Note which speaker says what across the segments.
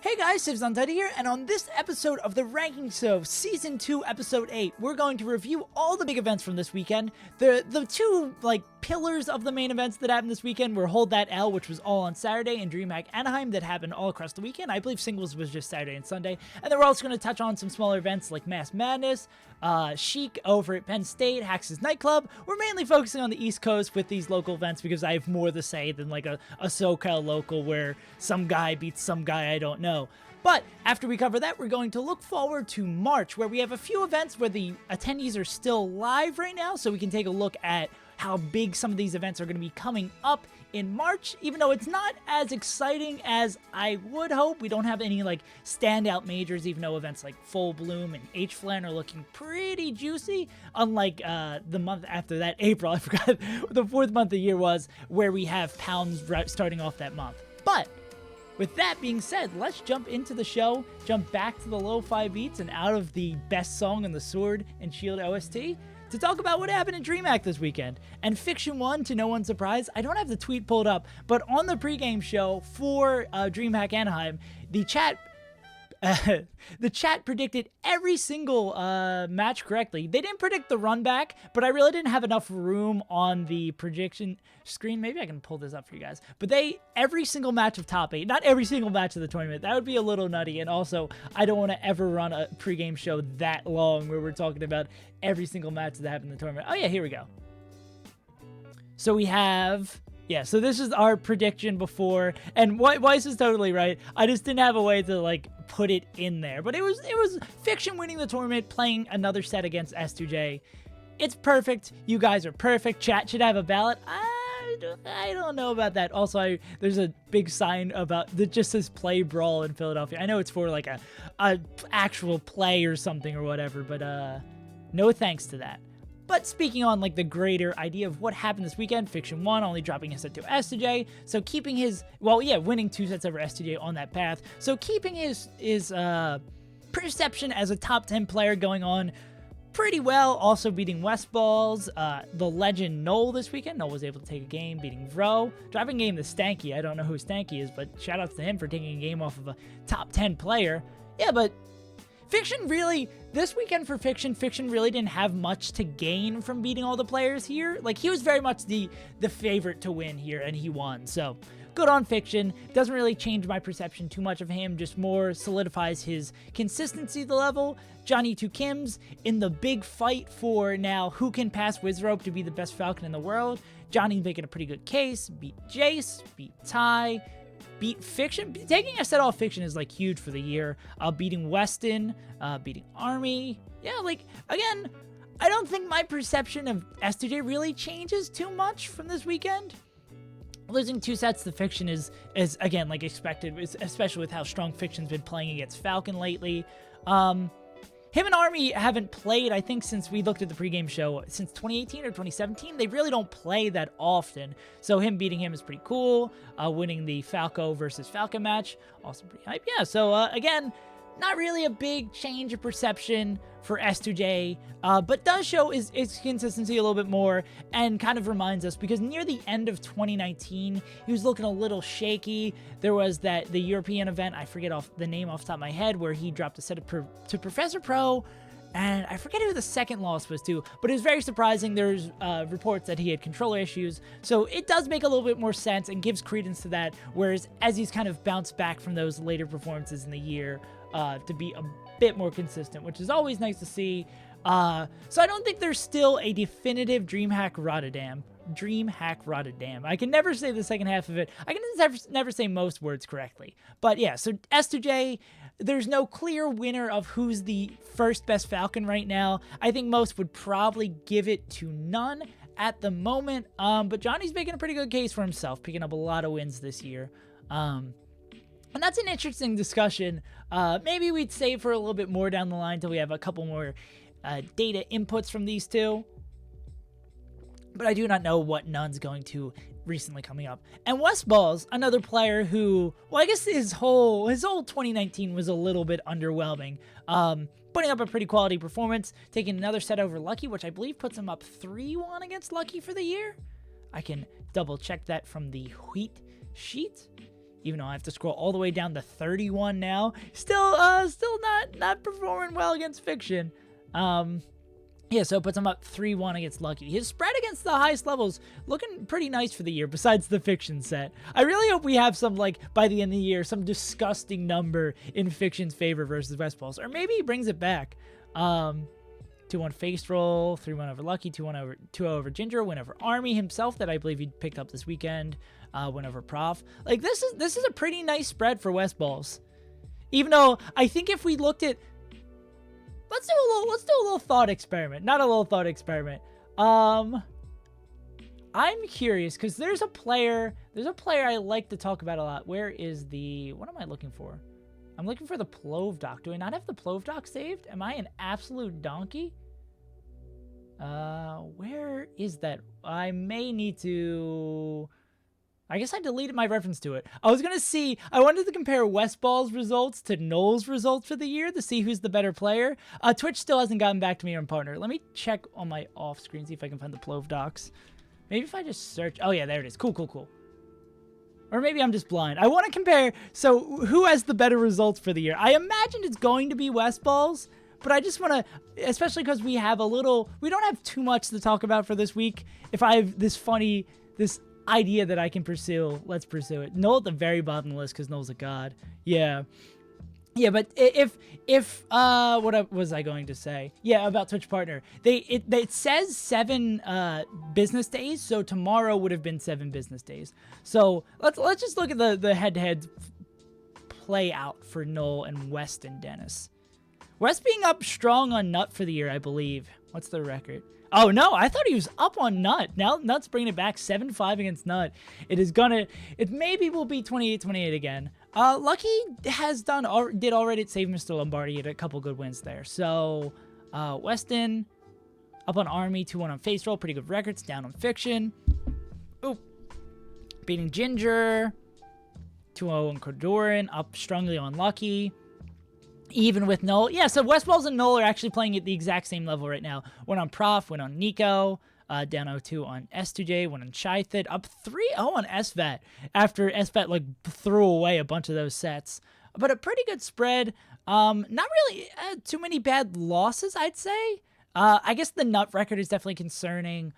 Speaker 1: Hey guys, SaveAsUntitled here, and on this episode of the Rankings of Season 2, Episode 8, we're going to review all the big events from this weekend. The two, pillars of the main events that happened this weekend were Hold That L, which was all on Saturday, and DreamHack Anaheim that happened all across the weekend. I believe singles was just Saturday and Sunday. And then we're also going to touch on some smaller events like Mass Madness, Chic over at Penn State, Hacks' Nightclub. We're mainly focusing on the East Coast with these local events because I have more to say than like a SoCal local where some guy beats some guy I don't know. But after we cover that, we're going to look forward to March, where we have a few events where the attendees are still live right now, so we can take a look at how big some of these events are going to be coming up in March, even though it's not as exciting as I would hope. We don't have any standout majors, even though events like Full Bloom and H-Flan are looking pretty juicy, unlike the month after that, April. I forgot what the fourth month of the year was, where we have Pounds starting off that month. But with that being said, let's jump into the show, jump back to the lo-fi beats and out of the best song on the Sword and Shield OST to talk about what happened in DreamHack this weekend. And Fiction won, to no one's surprise. I don't have the tweet pulled up, but on the pregame show for DreamHack Anaheim, the chat predicted every single match correctly. They didn't predict the run back, but I really didn't have enough room on the prediction screen. Maybe I can pull this up for you guys. But every single match of top 8, not every single match of the tournament. That would be a little nutty. And also, I don't want to ever run a pregame show that long where we're talking about every single match that happened in the tournament. Oh yeah, here we go. So we have... Yeah, so this is our prediction before, and Weiss is totally right. I just didn't have a way to put it in there, but it was Fiction winning the tournament, playing another set against S2J. It's perfect. You guys are perfect. Chat should have a ballot. I don't know about that. Also, there's a big sign about that just says play brawl in Philadelphia. I know it's for a actual play or something or whatever, but no thanks to that. But speaking on the greater idea of what happened this weekend, Fiction won, only dropping a set to S2J. So keeping his, winning 2 sets over S2J on that path. So keeping his perception as a top 10 player going on pretty well. Also beating Westballs, the legend Noel this weekend. Noel was able to take a game, beating Vro. Driving game to Stanky. I don't know who Stanky is, but shout out to him for taking a game off of a top 10 player. Yeah, but Fiction really, this weekend for Fiction really didn't have much to gain from beating all the players here. He was very much the favorite to win here, and he won. So, good on Fiction. Doesn't really change my perception too much of him, just more solidifies his consistency the level. Johnny 2 Kims in the big fight for now who can pass Wizrope to be the best Falcon in the world. Johnny making a pretty good case. Beat Jace, beat Ty, beat Fiction. Taking a set off Fiction is huge for the year. Beating Weston, beating Army. Yeah, again, I don't think my perception of S2J really changes too much from this weekend. Losing 2 sets to Fiction is again expected, especially with how strong Fiction's been playing against Falcon lately. Him and Army haven't played, I think, since we looked at the pregame show, since 2018 or 2017. They really don't play that often, so him beating him is pretty cool. Winning the Falco versus Falcon match, also pretty hype. Yeah, so again, not really a big change of perception for S2J, but does show his consistency a little bit more, and kind of reminds us, because near the end of 2019, he was looking a little shaky. There was the European event, I forget the name off the top of my head, where he dropped a set to Professor Pro, and I forget who the second loss was to, but it was very surprising. There's reports that he had controller issues, so it does make a little bit more sense and gives credence to that, whereas as he's kind of bounced back from those later performances in the year, to be a bit more consistent, which is always nice to see. So I don't think there's still a definitive DreamHack Rotterdam. I can never say the second half of it. I can never say most words correctly. But yeah, so S2J, there's no clear winner of who's the first best Falcon right now. I think most would probably give it to none at the moment. But Johnny's making a pretty good case for himself, picking up a lot of wins this year. And that's an interesting discussion. Maybe we'd save for a little bit more down the line until we have a couple more data inputs from these two. But I do not know what none's going to recently coming up. And Westballs, another player who, I guess his whole 2019 was a little bit underwhelming. Putting up a pretty quality performance, taking another set over Lucky, which I believe puts him up 3-1 against Lucky for the year. I can double check that from the Wheat sheet. even though I have to scroll all the way down to 31 now. Still not performing well against Fiction. Yeah, so it puts him up 3-1 against Lucky. His spread against the highest levels looking pretty nice for the year, besides the Fiction set. I really hope we have some, like, by the end of the year, some disgusting number in Fiction's favor versus Westballs. Or maybe he brings it back. 2-1 Face Roll, 3-1 over Lucky, 2-1 over Ginger, win over Army himself that I believe he picked up this weekend, win over Prof. Like, this is a pretty nice spread for Westballs. Even though I think if we looked at... Let's do a little thought experiment. Not a little thought experiment. I'm curious because there's a player I like to talk about a lot. Where is the... What am I looking for? I'm looking for the Plove doc. Do I not have the Plove doc saved? Am I an absolute donkey? Where is that? I may need to... I guess I deleted my reference to it. I wanted to compare Westball's results to Noel's results for the year to see who's the better player. Twitch still hasn't gotten back to me on partner. Let me check on my off screen, see if I can find the Plove docs. Maybe if I just search... Oh yeah, there it is. Cool. Or maybe I'm just blind. I want to compare, so who has the better results for the year? I imagine it's going to be Westball's, but I just want to, especially because we don't have too much to talk about for this week. If I have this idea that I can pursue, let's pursue it. Noel at the very bottom of the list because Noel's a god. Yeah, but if what was I going to say? Yeah, about Twitch partner. It says 7 business days, so tomorrow would have been 7 business days. So let's just look at the head-to-head play out for Noel and West and Dennis. West being up strong on Nut for the year, I believe. What's the record? Oh, no, I thought he was up on Nut. Now Nut's bringing it back 7-5 against Nut. It maybe will be 28-28 again. Lucky did already save Mr. Lombardi. He had a couple good wins there. So, Weston up on Army, 2-1 on Face Roll. Pretty good records. Down on Fiction. Oop. Beating Ginger. 2-0 on Cordoran. Up strongly on Lucky. Even with Noel. Yeah, so Westballs and Noel are actually playing at the exact same level right now. One on Prof, one on Nico, down 0-2 on S2J, one on Chythid, up 3-0 on SVET after SVET like threw away a bunch of those sets. But a pretty good spread. Not really too many bad losses, I'd say. I guess the Nut record is definitely concerning.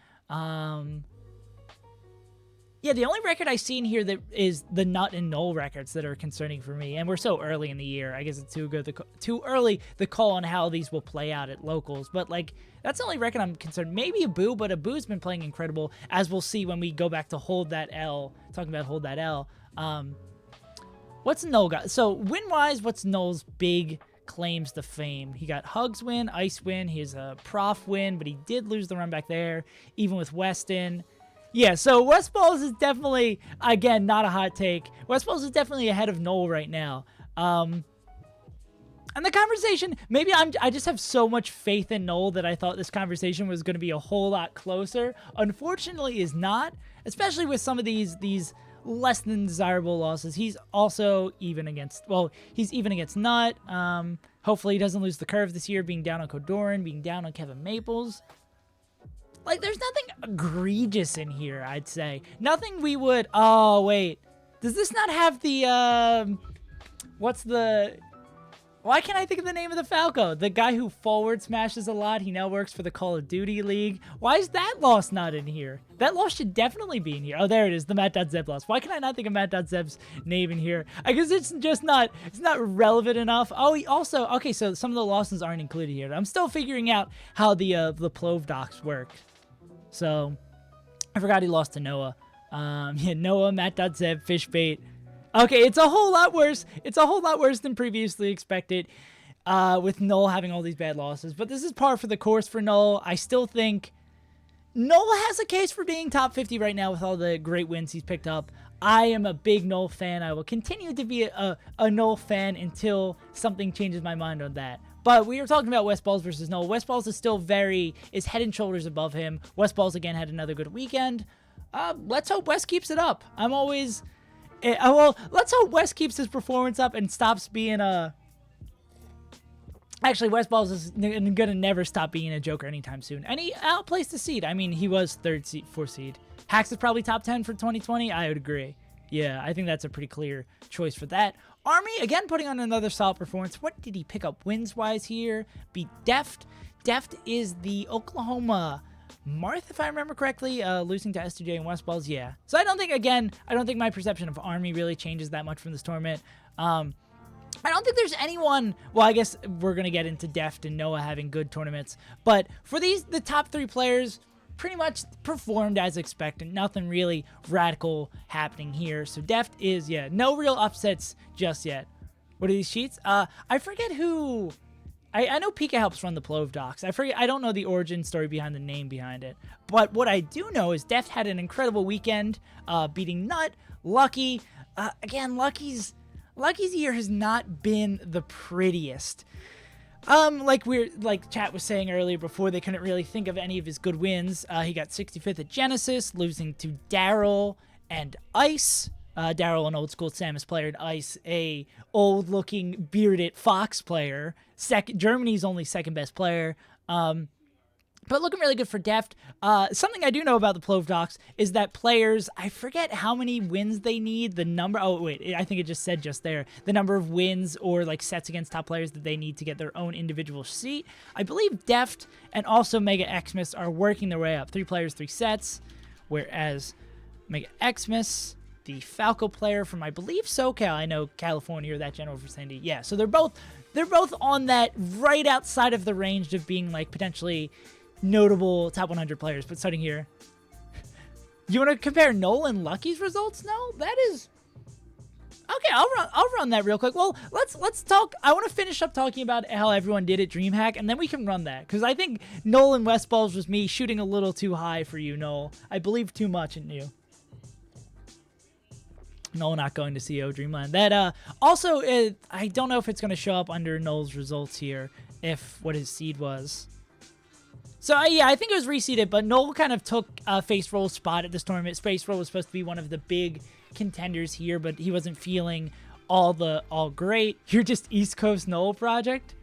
Speaker 1: Yeah, the only record I see in here that is the Nut and Noel records that are concerning for me, and we're so early in the year. I guess it's too early to call on how these will play out at locals. But like, that's the only record I'm concerned. Maybe Abu, but Abu's been playing incredible, as we'll see when we go back to Hold That L. Talking about Hold That L. What's Noel got? So win-wise, what's Noel's big claims to fame? He got Hugs win, Ice win. He has a Prof win, but he did lose the run back there, even with Weston. Yeah, so Westballs is definitely, again, not a hot take. Westballs is definitely ahead of Noel right now. And the conversation, maybe I just have so much faith in Noel that I thought this conversation was going to be a whole lot closer. Unfortunately, is not, especially with some of these less than desirable losses. He's also even against, he's even against Nut. Hopefully he doesn't lose the curve this year, being down on Kodoran, being down on Kevin Maples. Like, there's nothing egregious in here, I'd say. Nothing we would... Oh, wait. Does this not have the, what's the... Why can't I think of the name of the Falco? The guy who forward smashes a lot. He now works for the Call of Duty League. Why is that loss not in here? That loss should definitely be in here. Oh, there it is. The Matt.Zeb loss. Why can I not think of Matt.Zeb's name in here? I guess it's just not... It's not relevant enough. Oh, he also... Okay, so some of the losses aren't included here. I'm still figuring out how the Plove docs work. So, I forgot he lost to Noah. Yeah, Noah, Matt.Zeb, Fishbait. Okay, it's a whole lot worse. It's a whole lot worse than previously expected, with Noel having all these bad losses. But this is par for the course for Noel. I still think Noel has a case for being top 50 right now with all the great wins he's picked up. I am a big Noel fan. I will continue to be a Noel fan until something changes my mind on that. But we were talking about Westballs versus Noel. Westballs is still is head and shoulders above him. Westballs, again, had another good weekend. Let's hope West keeps it up. Let's hope West keeps his performance up and stops being a... Actually, Westballs is going to never stop being a joker anytime soon. And he outplaced the seed. I mean, he was 4th seed. Hacks is probably top 10 for 2020. I would agree. Yeah, I think that's a pretty clear choice for that. Army, again, putting on another solid performance. What did he pick up wins-wise here? Beat Deft. Deft is the Oklahoma Marth, if I remember correctly, losing to S2J and West Balls. Yeah. So I don't think my perception of Army really changes that much from this tournament. I don't think there's anyone, well, I guess we're going to get into Deft and Noah having good tournaments, but for the top 3 players, pretty much performed as expected. Nothing really radical happening here. So Deft is, yeah, no real upsets just yet. What are these sheets? I forget who... I know Pika helps run the Plove docs. I don't know the origin story behind the name behind it. But what I do know is Deft had an incredible weekend, beating Nut, Lucky. Again, Lucky's year has not been the prettiest. Like chat was saying earlier before, they couldn't really think of any of his good wins. He got 65th at Genesis, losing to Daryl and Ice. Daryl, an old school Samus player, and Ice, a old looking bearded Fox player. Germany's only second best player. But looking really good for Deft. Something I do know about the Plove docs is that players, I forget how many wins they need, the number, oh wait, I think it just said just there, the number of wins or like sets against top players that they need to get their own individual seat. I believe Deft and also Mega Xmas are working their way up. 3 players, 3 sets, whereas Mega Xmas, the Falco player from, I believe, SoCal, I know California or that general vicinity. Yeah, so they're both on that right outside of the range of being like potentially notable top 100 players. But starting here, you want to compare Noel and Lucky's results? No, that is okay. I'll run that real quick. Well, let's talk. I want to finish up talking about how everyone did at DreamHack, and then we can run that because I think Noel and West Balls was me shooting a little too high for you, Noel. I believe too much in you. Noel not going to CO Dreamland. That also, I don't know if it's going to show up under Noel's results here, if what his seed was. So, yeah, I think it was reseeded, but Noel kind of took Face Roll's spot at this tournament. Face Roll was supposed to be one of the big contenders here, but he wasn't feeling all great. You're just East Coast Noel project?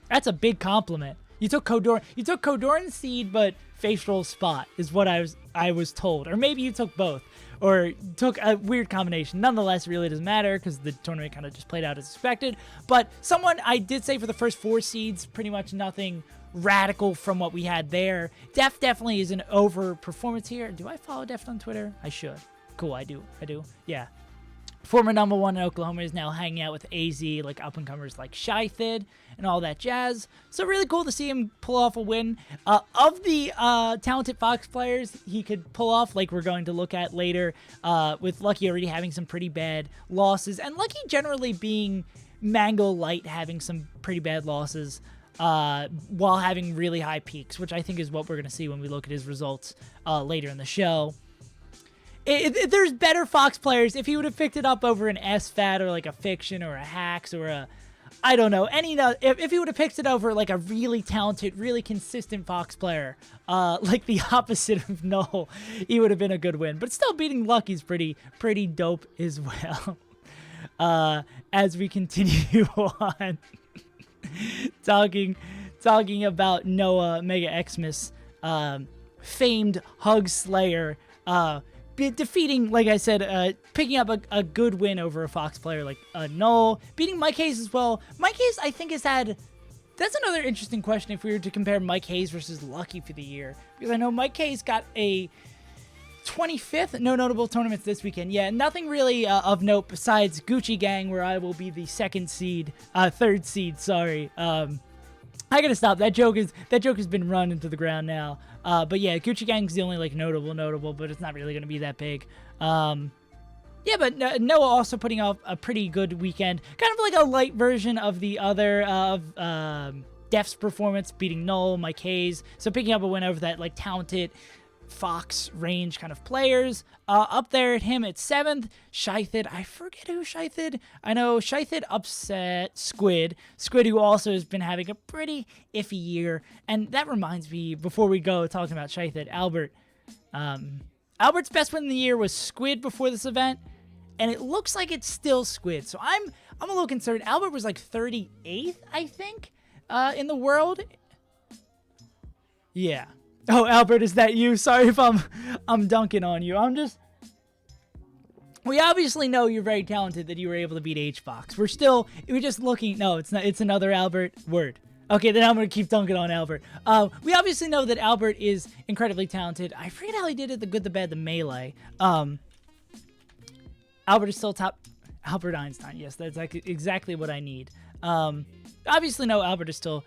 Speaker 1: That's a big compliment. You took Kodoran's seed, but Face Roll's spot is what I was told. Or maybe you took both. Or took a weird combination. Nonetheless, it really doesn't matter because the tournament kind of just played out as expected. But someone I did say for the first 4 seeds, pretty much nothing radical from what we had there. Deft definitely is an overperformance here. Do I follow Deft on Twitter? I should. Cool, I do. Yeah. Former number 1 in Oklahoma is now hanging out with AZ, like up-and-comers like Shythid and all that jazz. So really cool to see him pull off a win. Of the talented Fox players he could pull off, like we're going to look at later, with Lucky already having some pretty bad losses, and Lucky generally being Mango Light having some pretty bad losses while having really high peaks, which I think is what we're going to see when we look at his results later in the show. If there's better Fox players, if he would have picked it up over an SFAT or like a Fiction or a Hacks or a, I don't know, if he would have picked it over like a really talented, really consistent Fox player, like the opposite of Noel, he would have been a good win. But still beating Lucky's pretty dope as well. As we continue on talking about Noah, Mega Xmas, famed Hug Slayer, defeating, like I said, picking up a good win over a Fox player like Noel, beating Mike Hayes as well. Mike Hayes, I think, has had... That's another interesting question if we were to compare Mike Hayes versus Lucky for the year. Because I know Mike Hayes got a 25th, no notable tournaments this weekend. Yeah, nothing really of note besides Gucci Gang, where I will be the third seed, sorry. I gotta stop. That joke has been run into the ground now. But yeah, Gucci Gang's the only like notable, but it's not really gonna be that big. Yeah, but Noah also putting off a pretty good weekend, kind of like a light version of the other Def's performance, beating Noel, Mike Hayes. So picking up a win over that like talented Fox range kind of players. Up there at him at 7th, Shythid. I forget who Shythid. I know Shythid upset Squid, who also has been having a pretty iffy year. And that reminds me, before we go talking about Shythid, Albert's best win of the year was Squid before this event, and it looks like it's still Squid. So I'm a little concerned. Albert was like 38th, I think, in the world. Yeah. Oh, Albert, is that you? Sorry if I'm dunking on you. We obviously know you're very talented that you were able to beat H-Fox. We're just looking. No, it's not. It's another Albert word. Okay, then I'm going to keep dunking on Albert. We obviously know that Albert is incredibly talented. I forget how he did it, the good, the bad, the melee. Albert is still top. Albert Einstein, yes, that's exactly what I need. Obviously, no, Albert is still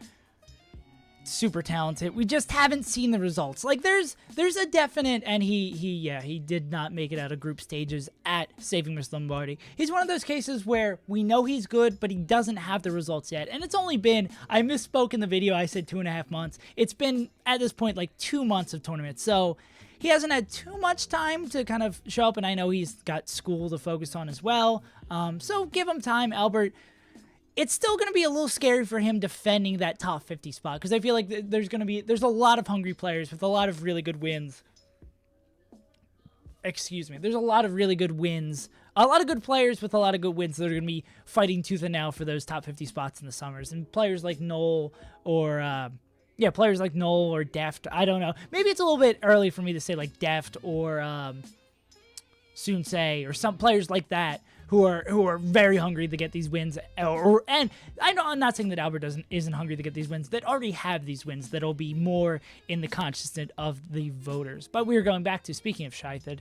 Speaker 1: super talented. We just haven't seen the results. Like, there's a definite, and he did not make it out of group stages at Saving Miss Lombardi. He's one of those cases where we know he's good, but he doesn't have the results yet. And it's only been, I misspoke in the video, I said 2.5 months. It's been, at this point, like 2 months of tournament. So he hasn't had too much time to kind of show up, and I know he's got school to focus on as well. So give him time, Albert. It's still going to be a little scary for him defending that top 50 spot, because I feel like there's a lot of hungry players with a lot of really good wins. Excuse me. There's a lot of really good wins. A lot of good players with a lot of good wins that are going to be fighting tooth and nail for those top 50 spots in the summers. And players like Noel or, players like Noel or Deft. I don't know. Maybe it's a little bit early for me to say like Deft or Sunsei or some players like that who are very hungry to get these wins. And I know I'm not saying that Albert isn't hungry to get these wins, that already have these wins that'll be more in the consciousness of the voters. But we were going back to, speaking of Scheithid,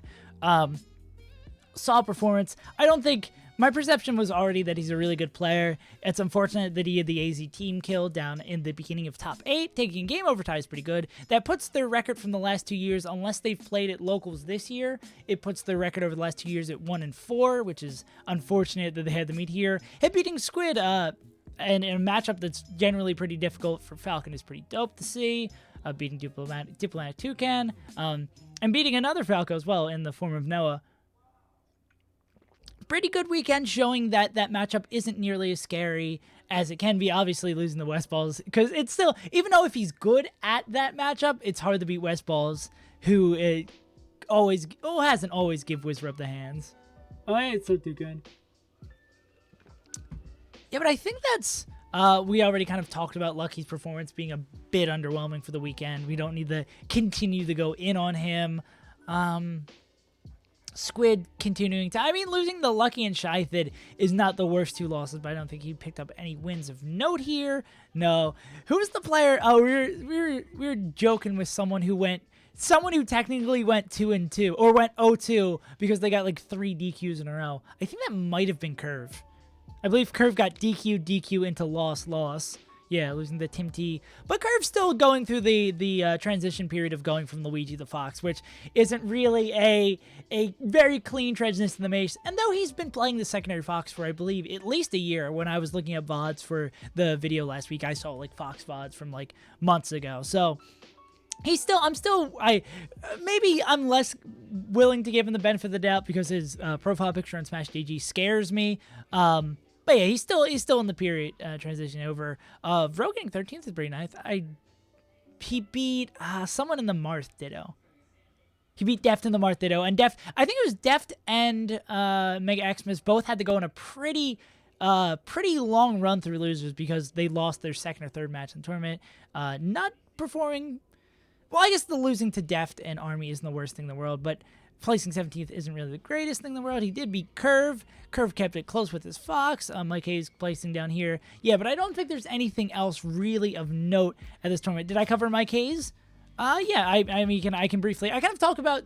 Speaker 1: solid performance. I don't think, my perception was already that he's a really good player. It's unfortunate that he had the AZ team kill down in the beginning of top 8. Taking a game over tie is pretty good. That puts their record from the last 2 years, unless they've played at locals this year, it puts their record over the last 2 years at 1-4, which is unfortunate that they had to meet here. Hit beating Squid and in a matchup that's generally pretty difficult for Falcon is pretty dope to see. Beating Diplomatic Toucan, and beating another Falco as well in the form of Noah. Pretty good weekend, showing that that matchup isn't nearly as scary as it can be. Obviously, losing the West Balls, because it's still, even though if he's good at that matchup, it's hard to beat West Balls, who hasn't always give Wizrub the hands. Oh, hey, it's so too good. Yeah, but I think that's, we already kind of talked about Lucky's performance being a bit underwhelming for the weekend. We don't need to continue to go in on him. Squid continuing to, losing the Lucky and Scheithid is not the worst 2 losses, but I don't think he picked up any wins of note here. No. Who's the player? Oh, we were joking with someone who technically went 2-2, or went 0-2 because they got like 3 DQs in a row. I think that might have been Curve. I believe Curve got DQ into loss. Yeah, losing the Tim T. But Curve's still going through the transition period of going from Luigi to Fox, which isn't really a very clean transition to the Mace. And though he's been playing the secondary Fox for, I believe, at least a year, when I was looking at VODs for the video last week, I saw like Fox VODs from like months ago. So maybe I'm less willing to give him the benefit of the doubt because his profile picture on Smash DG scares me. But yeah, he's still in the period transition over. Vro getting 13th is pretty nice. He beat someone in the Marth Ditto. He beat Deft in the Marth Ditto, and Deft, I think it was Deft and Mega Xmas both had to go in a pretty long run through losers because they lost their second or third match in the tournament. Not performing. Well, I guess the losing to Deft and Army isn't the worst thing in the world, but placing 17th isn't really the greatest thing in the world. He did beat Curve. Curve kept it close with his Fox. Mike Hayes placing down here. Yeah, but I don't think there's anything else really of note at this tournament. Did I cover Mike Hayes? Yeah, I can briefly. I kind of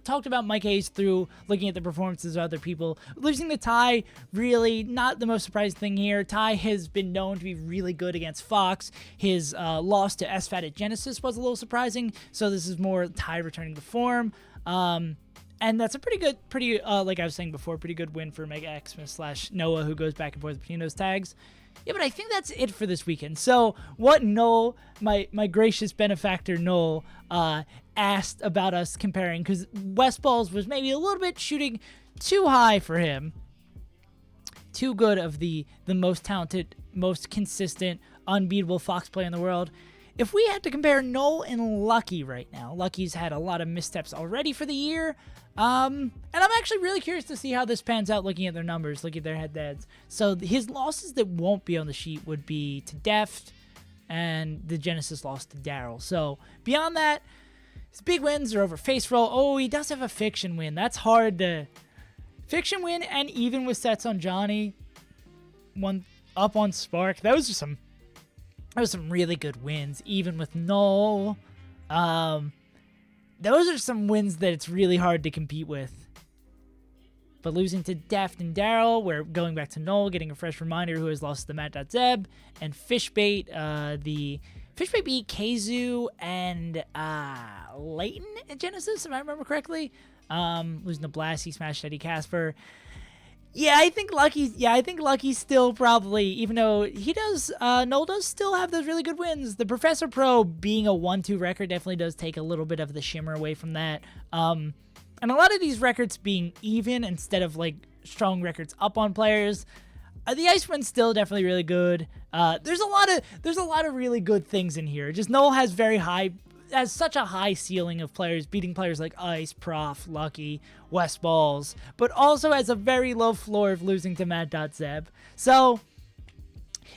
Speaker 1: talked about Mike Hayes through looking at the performances of other people. Losing the Ty, really not the most surprising thing here. Ty has been known to be really good against Fox. His loss to SFAT at Genesis was a little surprising, so this is more Ty returning to form. And that's a pretty like I was saying before, pretty good win for Mega Xmas / Noah, who goes back and forth between those tags. Yeah, but I think that's it for this weekend. So what Noel, my gracious benefactor Noel, asked about us comparing, because West Balls was maybe a little bit shooting too high for him. Too good of the most talented, most consistent, unbeatable Fox player in the world. If we had to compare Noel and Lucky right now, Lucky's had a lot of missteps already for the year. And I'm actually really curious to see how this pans out looking at their numbers, looking at their head-to-heads. So his losses that won't be on the sheet would be to Deft and the Genesis loss to Daryl. So beyond that, his big wins are over Face Roll. Oh, he does have a Fiction win. That's hard to... Fiction win and even with sets on Johnny. One up on Spark. Those are some really good wins, even with Null. Those are some wins that it's really hard to compete with. But losing to Deft and Daryl, we're going back to Null, getting a fresh reminder who has lost to Matt.Zeb, and Fishbait, the Fishbait beat Keizu and Leighton at Genesis, if I remember correctly. Losing to Blast, he smashed Eddie Casper. Yeah, I think Lucky's still probably, even though he does, Null does still have those really good wins. The Professor Pro being a 1-2 record definitely does take a little bit of the shimmer away from that. And a lot of these records being even instead of like strong records up on players, the Ice Win's still definitely really good. There's a lot of really good things in here. Just Null has such a high ceiling of players, beating players like Ice, Prof, Lucky, West Balls, but also has a very low floor of losing to Matt.Zeb. So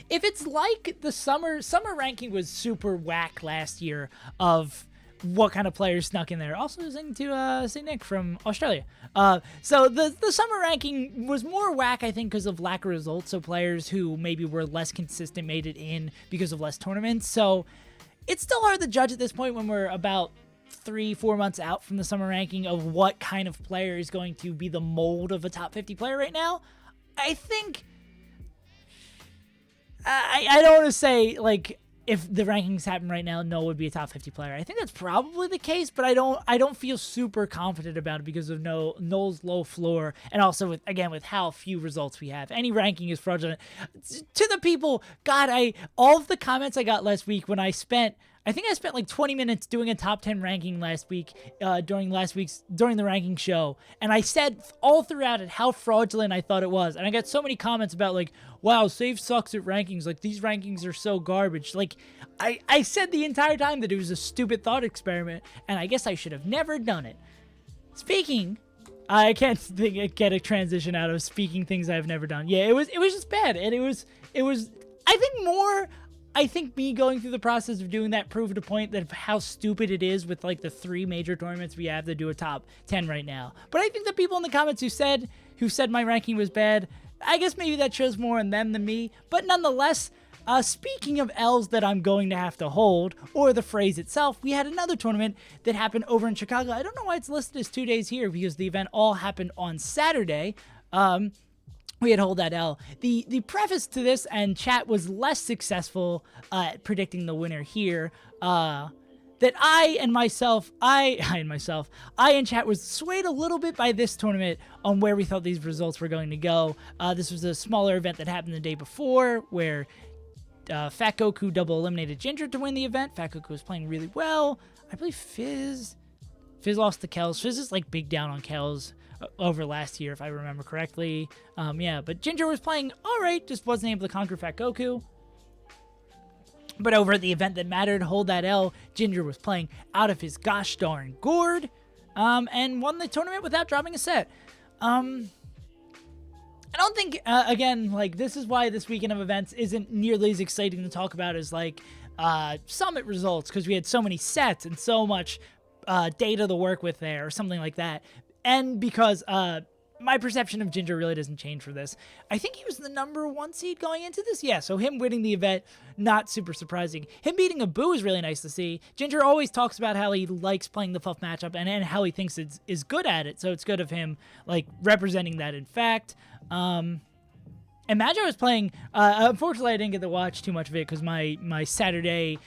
Speaker 1: if it's like the summer ranking was super whack last year of what kind of players snuck in there. Also losing to St. Nick from Australia. So the summer ranking was more whack, I think, because of lack of results. So players who maybe were less consistent made it in because of less tournaments. So it's still hard to judge at this point when we're about 3-4 months out from the summer ranking of what kind of player is going to be the mold of a top 50 player right now. I think I don't want to say like if the rankings happen right now, Null would be a top 50 player. I think that's probably the case, but I don't feel super confident about it because of Null's low floor, and also with how few results we have. Any ranking is fraudulent. To the people, God, all of the comments I got last week when I spent like 20 minutes doing a top 10 ranking last week during the ranking show, and I said all throughout it how fraudulent I thought it was, and I got so many comments about like, wow, Save sucks at rankings, like these rankings are so garbage. Like I said the entire time that it was a stupid thought experiment, and I guess I should have never done it. Speaking, I can't get a transition out of speaking things I've never done. Yeah, it was just bad, and it was I think me going through the process of doing that proved a point that how stupid it is with like the 3 major tournaments we have to do a top 10 right now. But I think the people in the comments who said my ranking was bad, I guess maybe that shows more on them than me. But nonetheless, speaking of L's that I'm going to have to hold, or the phrase itself, we had another tournament that happened over in Chicago. I don't know why it's listed as 2 days here because the event all happened on Saturday. We had hold that L. The preface to this and chat was less successful at predicting the winner here. That I and chat was swayed a little bit by this tournament on where we thought these results were going to go. This was a smaller event that happened the day before where Fat Goku double eliminated Ginger to win the event. Fat Goku was playing really well. I believe Fizz lost to Kels. Fizz is like big down on Kels over last year, if I remember correctly. But Ginger was playing all right, just wasn't able to conquer Fat Goku. But over at the event that mattered, Hold That L, Ginger was playing out of his gosh darn gourd, and won the tournament without dropping a set. I don't think, again, like, this is why this weekend of events isn't nearly as exciting to talk about as, like, Summit results, because we had so many sets and so much data to work with there, or something like that. And because my perception of Ginger really doesn't change for this. I think he was the number 1 seed going into this. Yeah, so him winning the event, not super surprising. Him beating Abu is really nice to see. Ginger always talks about how he likes playing the Puff matchup and how he thinks is good at it. So it's good of him like representing that in fact. And Magi was playing, unfortunately I didn't get to watch too much of it because my Saturday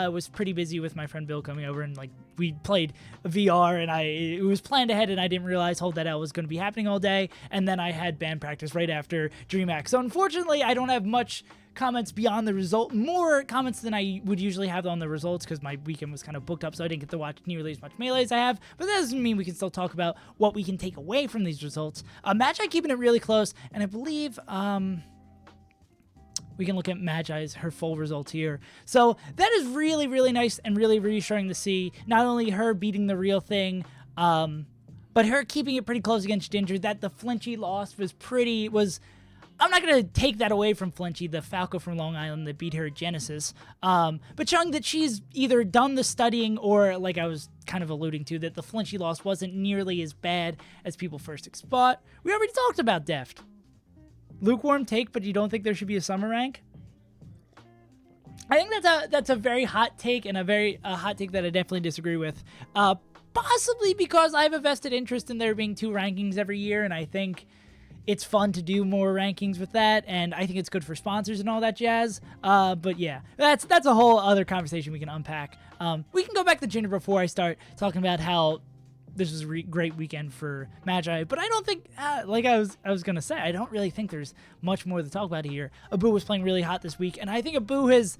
Speaker 1: was pretty busy with my friend Bill coming over, and like we played VR and it was planned ahead and I didn't realize Hold That L was going to be happening all day, and then I had band practice right after DreamHack. So unfortunately I don't have much comments beyond the result, more comments than I would usually have on the results because my weekend was kind of booked up, so I didn't get to watch nearly as much Melee as I have, but that doesn't mean we can still talk about what we can take away from these results. Magi keeping it really close, and I believe we can look at Magi's, her full results here. So that is really, really nice and really reassuring to see, not only her beating the real thing, but her keeping it pretty close against Ginger. That the flinchy loss was I'm not going to take that away from Flinchy, the Falco from Long Island that beat her at Genesis, but showing that she's either done the studying or, like I was kind of alluding to, that the Flinchy loss wasn't nearly as bad as people first thought. We already talked about Deft. Lukewarm take, but you don't think there should be a summer rank? I think that's a very hot take, and a hot take that I definitely disagree with. Possibly because I have a vested interest in there being 2 rankings every year, and I think it's fun to do more rankings with that, and I think it's good for sponsors and all that jazz. But yeah, that's a whole other conversation we can unpack. We can go back to Ginger before I start talking about how this was a great weekend for Magi, but I don't think, like I was gonna say, I don't really think there's much more to talk about here. Abu was playing really hot this week, and I think Abu has.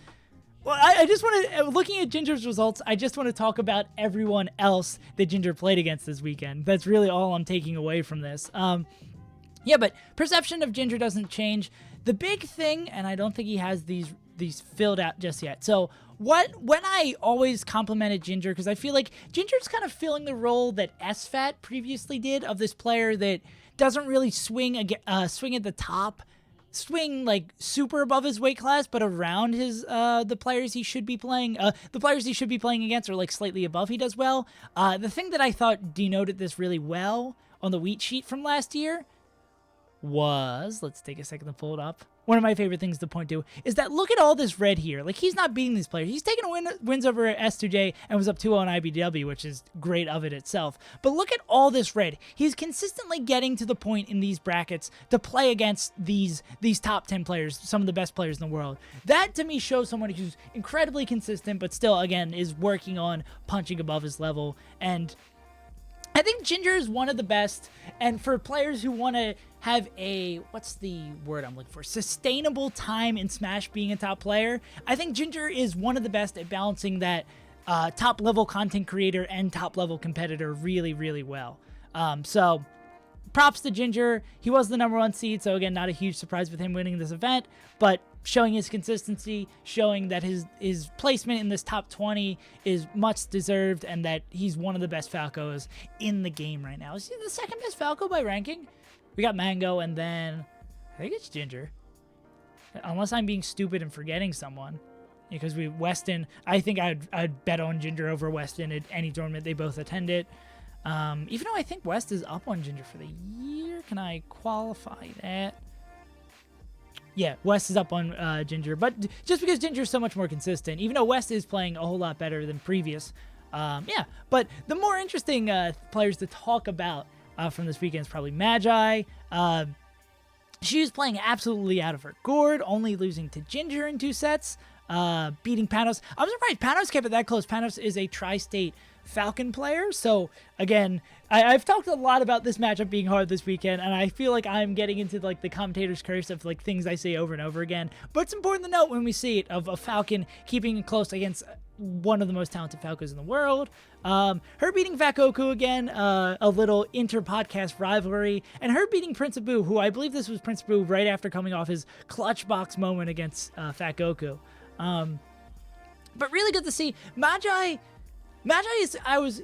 Speaker 1: Well, I just want to, looking at Ginger's results, I just want to talk about everyone else that Ginger played against this weekend. That's really all I'm taking away from this. Yeah, but perception of Ginger doesn't change. The big thing, and I don't think he has these filled out just yet. So when I always complimented Ginger, because I feel like Ginger's kind of filling the role that SFAT previously did of this player that doesn't really swing at the top, swing like super above his weight class, but around his the players he should be playing. The players he should be playing against are like slightly above. He does well. The thing that I thought denoted this really well on the wheat sheet from last year was, let's take a second to pull it up. One of my favorite things to point to is that look at all this red here. Like, he's not beating these players. He's taking wins over S2J and was up 2-0 on IBW, which is great of it itself. But look at all this red. He's consistently getting to the point in these brackets to play against these top 10 players, some of the best players in the world. That, to me, shows someone who's incredibly consistent, but still, again, is working on punching above his level. And I think Ginger is one of the best, and for players who want to have a, what's the word I'm looking for, sustainable time in Smash being a top player, I think Ginger is one of the best at balancing that top-level content creator and top-level competitor really, really well. So props to Ginger. He was the #1 seed, so again, not a huge surprise with him winning this event, but showing his consistency, showing that his placement in this top 20 is much deserved, and that he's one of the best Falcos in the game right now. Is he the second best Falco by ranking? We got Mango, and then I think it's Ginger. Unless I'm being stupid and forgetting someone. Because Weston, I think I'd bet on Ginger over Weston at any tournament they both attended. Even though I think West is up on Ginger for the year. Can I qualify that? Yeah, West is up on Ginger, but just because Ginger is so much more consistent, even though West is playing a whole lot better than previous. Yeah, but the more interesting players to talk about from this weekend is probably Magi. She was playing absolutely out of her gourd, only losing to Ginger in 2 sets, beating Panos. I'm surprised Panos kept it that close. Panos is a tri-state Falcon player, so again, I've talked a lot about this matchup being hard this weekend, and I feel like I'm getting into like the commentator's curse of like things I say over and over again, but it's important to note when we see it of a Falcon keeping it close against one of the most talented Falcons in the world. Her beating Fat Goku again, a little inter-podcast rivalry, and her beating Prince Abu, who I believe this was Prince Abu right after coming off his clutch box moment against Fat Goku. But really good to see. Magi is, I was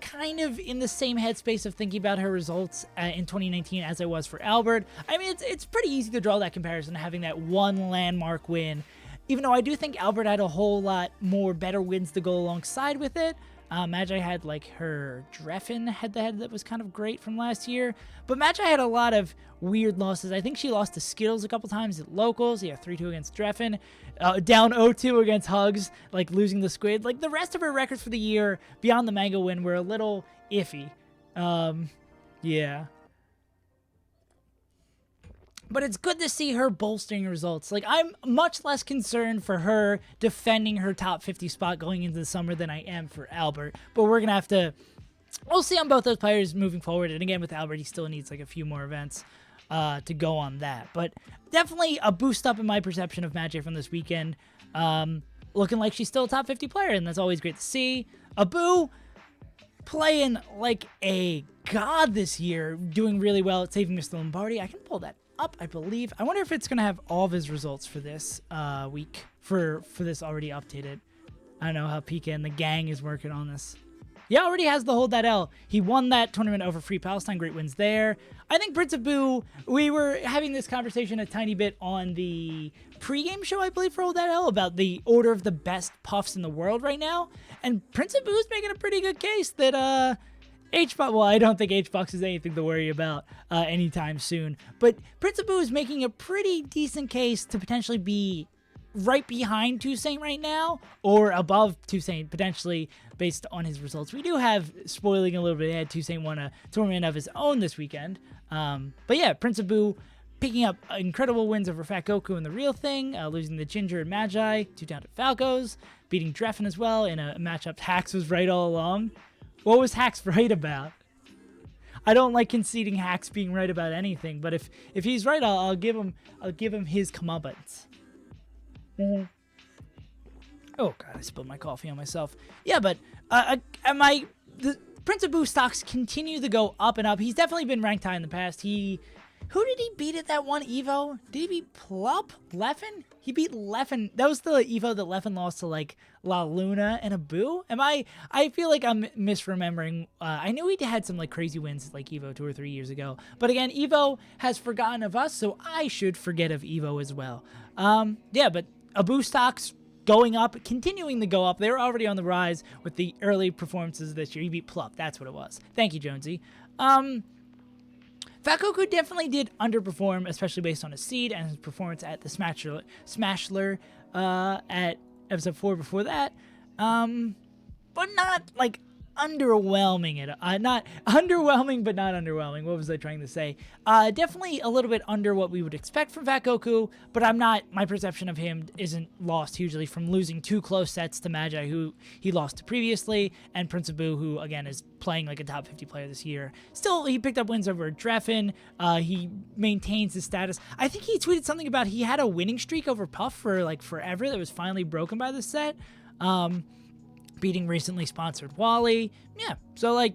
Speaker 1: kind of in the same headspace of thinking about her results in 2019 as I was for Albert. I mean, it's pretty easy to draw that comparison, having that one landmark win, even though I do think Albert had a whole lot more better wins to go alongside with it. Magi had like her Dreffen head-to-head that was kind of great from last year, but Magi had a lot of weird losses. I think she lost to Skittles a couple times at locals. Yeah, 3-2 against Dreffen, down 0-2 against Hugs, like losing the Squid. Like the rest of her records for the year beyond the Mango win were a little iffy. Yeah. But it's good to see her bolstering results. Like, I'm much less concerned for her defending her top 50 spot going into the summer than I am for Albert. But we're going to have to... We'll see on both those players moving forward. And again, with Albert, he still needs like a few more events to go on that. But definitely a boost up in my perception of Magic from this weekend. Looking like she's still a top 50 player, and that's always great to see. Abu playing like a god this year, doing really well at saving Mr. Lombardi. I can pull that up, I believe. I wonder if it's going to have all of his results for this week, for this already updated. I don't know how Pika and the gang is working on this. Yeah, already has the hold that L. He won that tournament over Free Palestine. Great wins there. I think Prince of Boo, we were having this conversation a tiny bit on the pregame show, I believe, for Hold That L about the order of the best puffs in the world right now. And Prince of Boo is making a pretty good case that H-Box, well, I don't think H-Box is anything to worry about anytime soon. But Prince of Boo is making a pretty decent case to potentially be right behind Toussaint right now, or above Toussaint, potentially, based on his results. We do have, spoiling a little bit ahead, Toussaint won a tournament of his own this weekend. But yeah, Prince of Boo picking up incredible wins over Fat Goku and The Real Thing, losing the Ginger and Magi, 2 down to Falcos, beating Dreffen as well in a matchup Hax was right all along. What was Hax right about? I don't like conceding Hax being right about anything, but if he's right, I'll give him his comeuppance. Oh god, I spilled my coffee on myself. Yeah, but the Prince of Boo stocks continue to go up and up. He's definitely been ranked high in the past. Who did he beat at that one Evo? Did he beat Plup? Leffen? He beat Leffen. That was the Evo that Leffen lost to like La Luna and a Boo. I feel like I'm misremembering. I knew he had some like crazy wins like Evo 2 or 3 years ago. But again, Evo has forgotten of us, so I should forget of Evo as well. Yeah, but Abu stocks going up, continuing to go up. They were already on the rise with the early performances this year. He beat Plup. That's what it was. Thank you, Jonesy. Fat Goku definitely did underperform, especially based on his seed and his performance at the Smashler at episode 4 before that. But not like underwhelming. Not underwhelming, but not underwhelming. What was I trying to say? Definitely a little bit under what we would expect from Fat Goku, but my perception of him isn't lost hugely from losing 2 close sets to Magi, who he lost to previously, and Prince of Boo, who again is playing like a top 50 player this year. Still, he picked up wins over Dreffen. He maintains his status. I think he tweeted something about he had a winning streak over Puff for like forever that was finally broken by this set. Beating recently sponsored Wally. Yeah, so like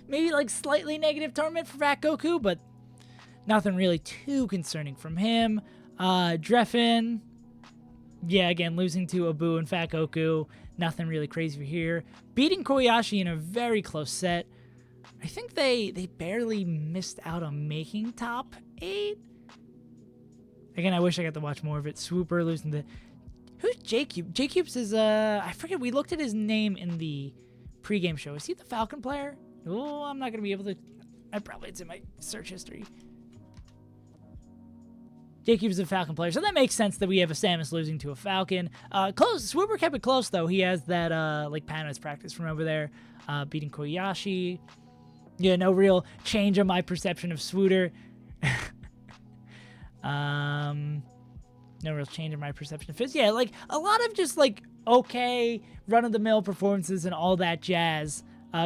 Speaker 1: maybe like slightly negative tournament for Fat Goku, but nothing really too concerning from him. Dreffen, yeah, again losing to Abu and Fat Goku. Nothing really crazy here. Beating Koyashi in a very close set. I think they barely missed out on making top 8. Again, I wish I got to watch more of it. Swooper losing to... Who's J-Cube? J-Cube's is, I forget, we looked at his name in the pregame show. Is he the Falcon player? Oh, I'm not going to be able to... It's in my search history. J-Cube's the Falcon player, so that makes sense that we have a Samus losing to a Falcon. Close. Swooper kept it close, though. He has that, like, Panos practice from over there, beating Koyashi. Yeah, no real change on my perception of Swooter. No real change in my perception of Fizz. Yeah, like, a lot of just, like, okay, run-of-the-mill performances and all that jazz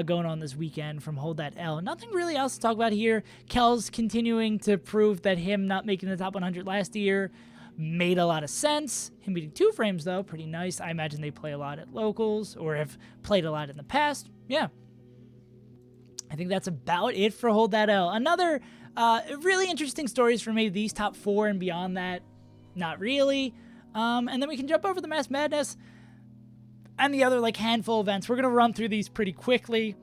Speaker 1: going on this weekend from Hold That L. Nothing really else to talk about here. Kel's continuing to prove that him not making the top 100 last year made a lot of sense. Him beating 2 frames, though, pretty nice. I imagine they play a lot at locals or have played a lot in the past. Yeah. I think that's about it for Hold That L. Another really interesting stories for maybe these top 4 and beyond that. Not really. And then we can jump over the Mass Madness and the other like handful of events. We're going to run through these pretty quickly,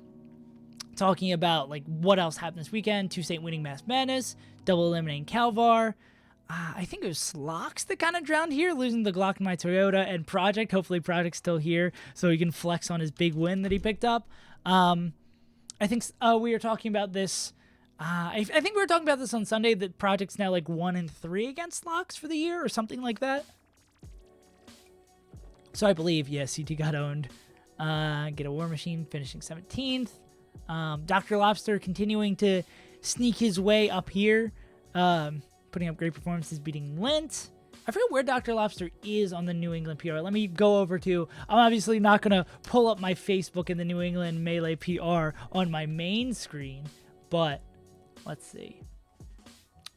Speaker 1: talking about like what else happened this weekend. Toussaint winning Mass Madness, double eliminating Calvar. I think it was Slox that kind of drowned here, losing the Glock in my Toyota, and Project. Hopefully Project's still here so he can flex on his big win that he picked up. I think we were talking about this. I think we were talking about this on Sunday, that Project's now like 1-3 against Slox for the year or something like that. So I believe, yeah, CT got owned. Get a War Machine, finishing 17th. Dr. Lobster continuing to sneak his way up here, putting up great performances, beating Lint. I forget where Dr. Lobster is on the New England PR. Let me go over to... I'm obviously not going to pull up my Facebook in the New England Melee PR on my main screen, but... Let's see.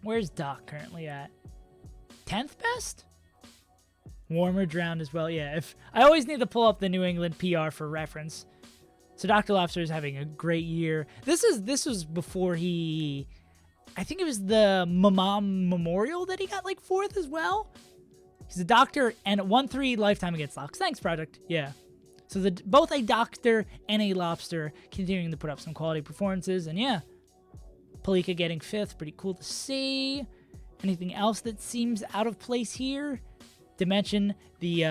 Speaker 1: Where's Doc currently at? 10th best? Warmer drowned as well. Yeah, if I always need to pull up the New England PR for reference. So Dr. Lobster is having a great year. This was before he... I think it was the Mamam Memorial that he got like 4th as well. He's a doctor and 1-3 lifetime against Slox. Thanks, Project. Yeah. So both a doctor and a lobster continuing to put up some quality performances. And yeah, Palika getting 5th, pretty cool to see. Anything else that seems out of place here? To mention the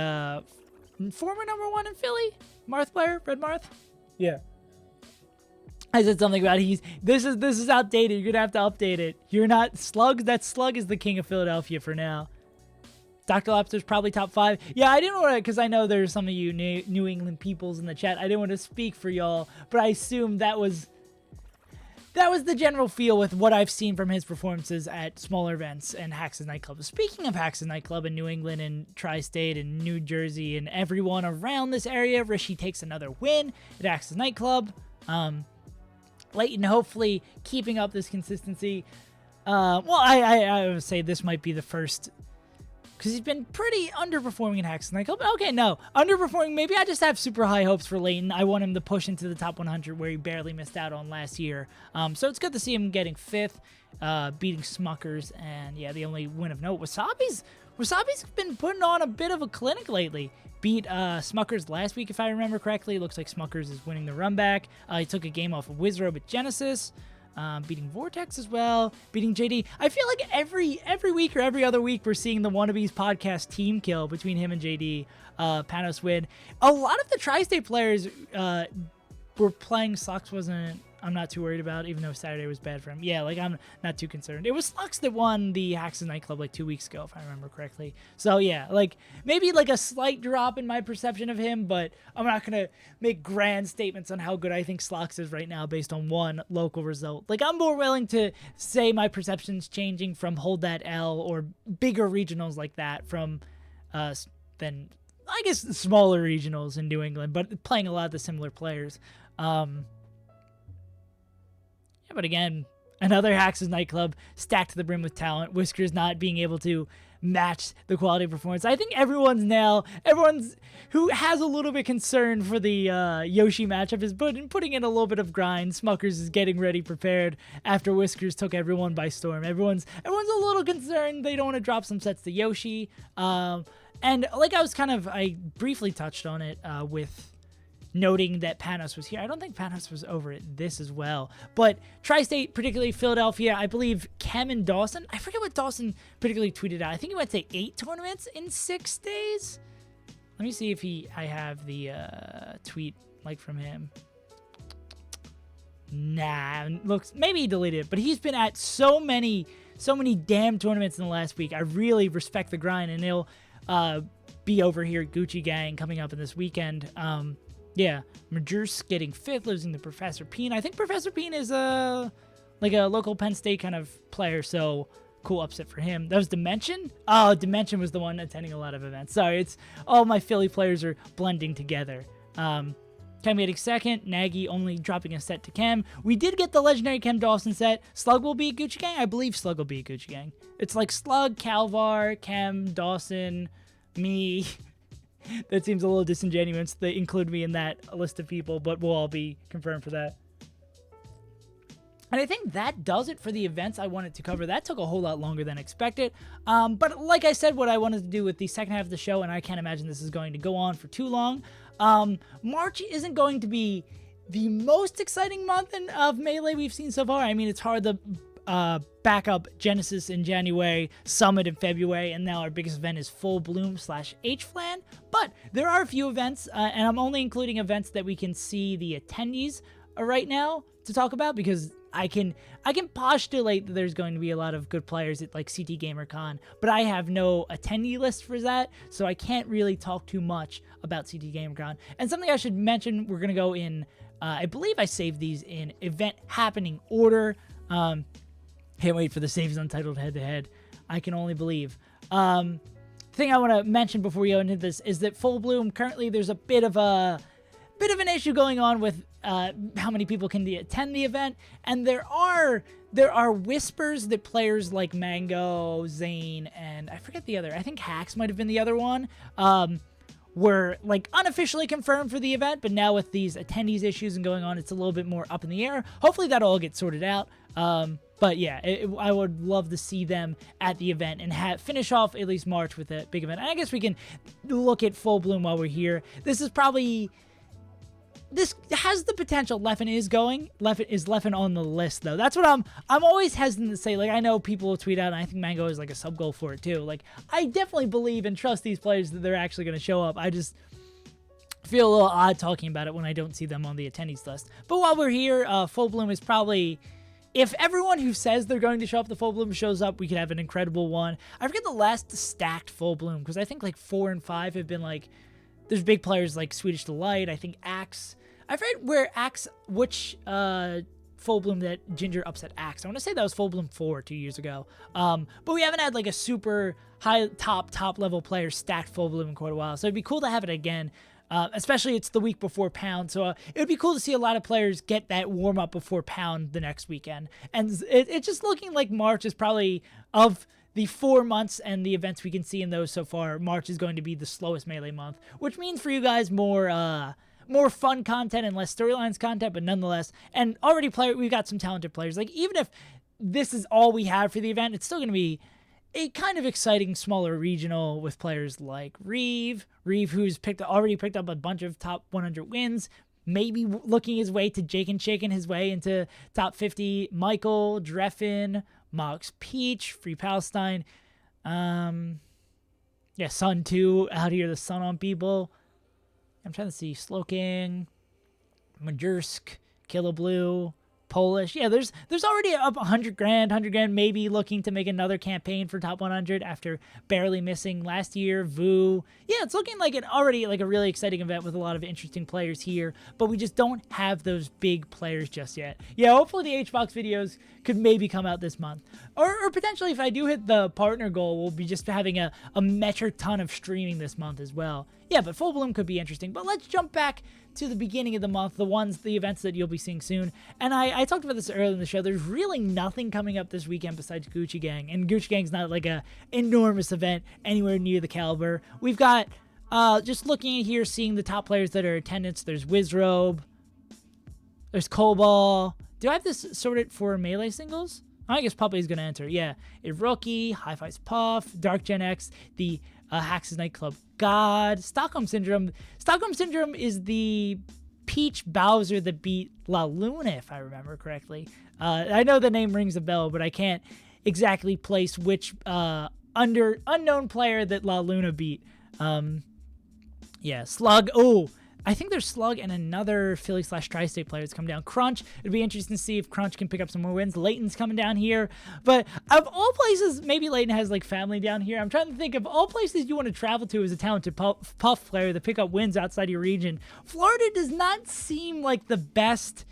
Speaker 1: former number 1 in Philly, Marth player, Red Marth. Yeah. I said something about this is outdated. You're gonna have to update it. You're not Slug. That Slug is the king of Philadelphia for now. Dr. Lobster's probably top 5. Yeah, I didn't want to, because I know there's some of you New England peoples in the chat. I didn't want to speak for y'all, but I assume that was the general feel with what I've seen from his performances at smaller events and Hax's Nightclub. Speaking of Hax's Nightclub in New England and Tri-State and New Jersey and everyone around this area, Rishi takes another win at Hax's Nightclub. Layton hopefully keeping up this consistency. I would say this might be the first, because he's been pretty underperforming in Hax's Nightclub. Okay, no. Underperforming. Maybe I just have super high hopes for Layton. I want him to push into the top 100 where he barely missed out on last year. So it's good to see him getting 5th, beating Smuckers. And yeah, the only win of note, Wasabi's been putting on a bit of a clinic lately. Beat Smuckers last week, if I remember correctly. Looks like Smuckers is winning the run back. He took a game off of Wizrobe at Genesis. Beating Vortex as well, beating JD. I feel like every week or every other week we're seeing the Wannabes podcast team kill between him and JD. Panos win. A lot of the Tri-State players were playing. Slux I'm not too worried about, even though Saturday was bad for him. Yeah, like I'm not too concerned. It was Slux that won the Hax's Nightclub like 2 weeks ago, if I remember correctly. So yeah, like maybe like a slight drop in my perception of him, but I'm not gonna make grand statements on how good I think Slux is right now based on one local result. Like I'm more willing to say my perception's changing from Hold That L or bigger regionals like that from than I guess smaller regionals in New England, but playing a lot of the similar players. But again, another Hax's Nightclub stacked to the brim with talent. Whiskers not being able to match the quality of performance. I think everyone's who has a little bit concerned for the Yoshi matchup is putting in a little bit of grind. Smuckers is getting ready, prepared after Whiskers took everyone by storm. Everyone's a little concerned. They don't want to drop some sets to Yoshi. And like I briefly touched on it with noting that Panos was here. I don't think Panos was over at this as well. But Tri-State, particularly Philadelphia, I believe Kem and Dawson, I forget what Dawson particularly tweeted out. I think he went to 8 tournaments in 6 days. Let me see if I have the tweet like from him. Nah, looks, maybe he deleted it, but he's been at so many damn tournaments in the last week. I really respect the grind, and he'll be over here at Gucci Gang coming up in this weekend. Yeah, Majursk getting 5th, losing to Professor Peen. I think Professor Peen is like a local Penn State kind of player, so cool upset for him. That was Dimension? Oh, Dimension was the one attending a lot of events. Sorry, it's all my Philly players are blending together. Kem getting 2nd, Nagy only dropping a set to Kem. We did get the legendary Kem Dawson set. Slug will be a Gucci Gang? I believe Slug will be a Gucci Gang. It's like Slug, Calvar, Kem, Dawson, me. That seems a little disingenuous. They include me in that list of people, but we'll all be confirmed for that. And I think that does it for the events I wanted to cover. That took a whole lot longer than expected. But like I said, what I wanted to do with the second half of the show, and I can't imagine this is going to go on for too long, March isn't going to be the most exciting month of Melee we've seen so far. I mean, it's hard to back up Genesis in January, Summit in February, and now our biggest event is Full Bloom / H-Flan. But there are a few events, and I'm only including events that we can see the attendees right now to talk about, because I can postulate that there's going to be a lot of good players at like CT GamerCon, but I have no attendee list for that, so I can't really talk too much about CT GamerCon. And something I should mention, we're going to go in, I believe I saved these in event happening order. Can't wait for the SaveAsUntitled head-to-head. I can only believe. Thing I want to mention before we go into this is that Full Bloom, currently there's a bit of an issue going on with how many people can attend the event, and there are whispers that players like Mango, Zane, and I forget the other. I think Hacks might have been the other one. Were like unofficially confirmed for the event, but now with these attendees issues and going on, it's a little bit more up in the air. Hopefully that'll all get sorted out. But yeah, I would love to see them at the event and finish off at least March with a big event. And I guess we can look at Full Bloom while we're here. This is probably this has the potential. Leffen is Leffen on the list though. That's what I'm always hesitant to say. Like, I know people will tweet out, and I think Mango is like a sub goal for it too. Like, I definitely believe and trust these players that they're actually going to show up. I just feel a little odd talking about it when I don't see them on the attendees list. But while we're here, Full Bloom is probably, if everyone who says they're going to show up the Full Bloom shows up, we could have an incredible one. I forget the last stacked Full Bloom, because I think like 4 and 5 have been like, there's big players like Swedish Delight, I think Axe. I forget where Axe, which Full Bloom that Ginger upset Axe. I want to say that was Full Bloom 4 2 years ago. But we haven't had like a super high top level player stacked Full Bloom in quite a while. So it'd be cool to have it again. Especially it's the week before Pound, so it would be cool to see a lot of players get that warm-up before Pound the next weekend. And it's just looking like March is probably, of the 4 months and the events we can see in those so far, March is going to be the slowest Melee month, which means for you guys more fun content and less storylines content, but nonetheless, and already we've got some talented players. Like, even if this is all we have for the event, it's still going to be a kind of exciting smaller regional with players like Reeve, who's already picked up a bunch of top 100 wins, maybe looking his way to Jake and shaking his way into top 50. Michael, Dreffin, Mox Peach, Free Palestine, Sun 2 out here, the Sun on people. I'm trying to see Slowking, Majersk, Killa Blue, Polish. Yeah, there's already up 100 grand maybe looking to make another campaign for top 100 after barely missing last year. Vu. Yeah, it's looking like already like a really exciting event with a lot of interesting players here, but we just don't have those big players just yet. Yeah, hopefully the HBox videos could maybe come out this month. Or potentially if I do hit the partner goal, we'll be just having a metric ton of streaming this month as well. Yeah, but Full Bloom could be interesting. But let's jump back to the beginning of the month, the events that you'll be seeing soon. And I talked about this earlier in the show. There's really nothing coming up this weekend besides Gucci Gang. And Gucci Gang's not like a enormous event anywhere near the caliber. We've got, just looking at here, seeing the top players that are in attendance. There's Wizrobe. There's Cobalt. Do I have this sorted for Melee singles? I guess Puppy's going to enter. Yeah. Rookie, Hi-Fi's Puff, Dark Gen X, the Hax's Nightclub God, Stockholm Syndrome. Stockholm Syndrome is the Peach Bowser that beat La Luna, if I remember correctly. I know the name rings a bell, but I can't exactly place which unknown player that La Luna beat. Yeah, Slug. Oh, I think there's Slug and another Philly/Tri-State player that's come down. Crunch. It'd be interesting to see if Crunch can pick up some more wins. Leighton's coming down here. But of all places, maybe Leighton has like family down here. I'm trying to think of all places you want to travel to as a talented Puff player to pick up wins outside your region. Florida does not seem like the best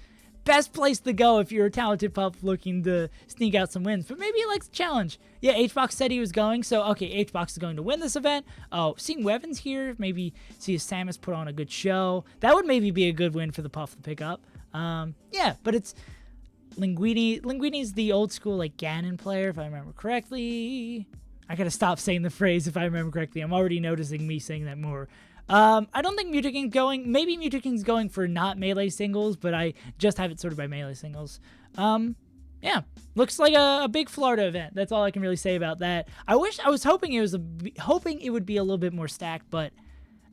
Speaker 1: place to go if you're a talented Puff looking to sneak out some wins. But maybe he likes the challenge. Yeah, HBox said he was going, so okay, HBox is going to win this event. Oh, seeing Wevins here, maybe see if Samus put on a good show. That would maybe be a good win for the Puff to pick up. Yeah, but it's Linguini. Linguini's the old school like Ganon player, if I remember correctly. I gotta stop saying the phrase if I remember correctly. I'm already noticing me saying that more. I don't think Mewtwo going. Maybe Mewtwo King's going for not Melee singles, but I just have it sorted by Melee singles. Yeah, looks like a big Florida event. That's all I can really say about that. I was hoping hoping it would be a little bit more stacked, but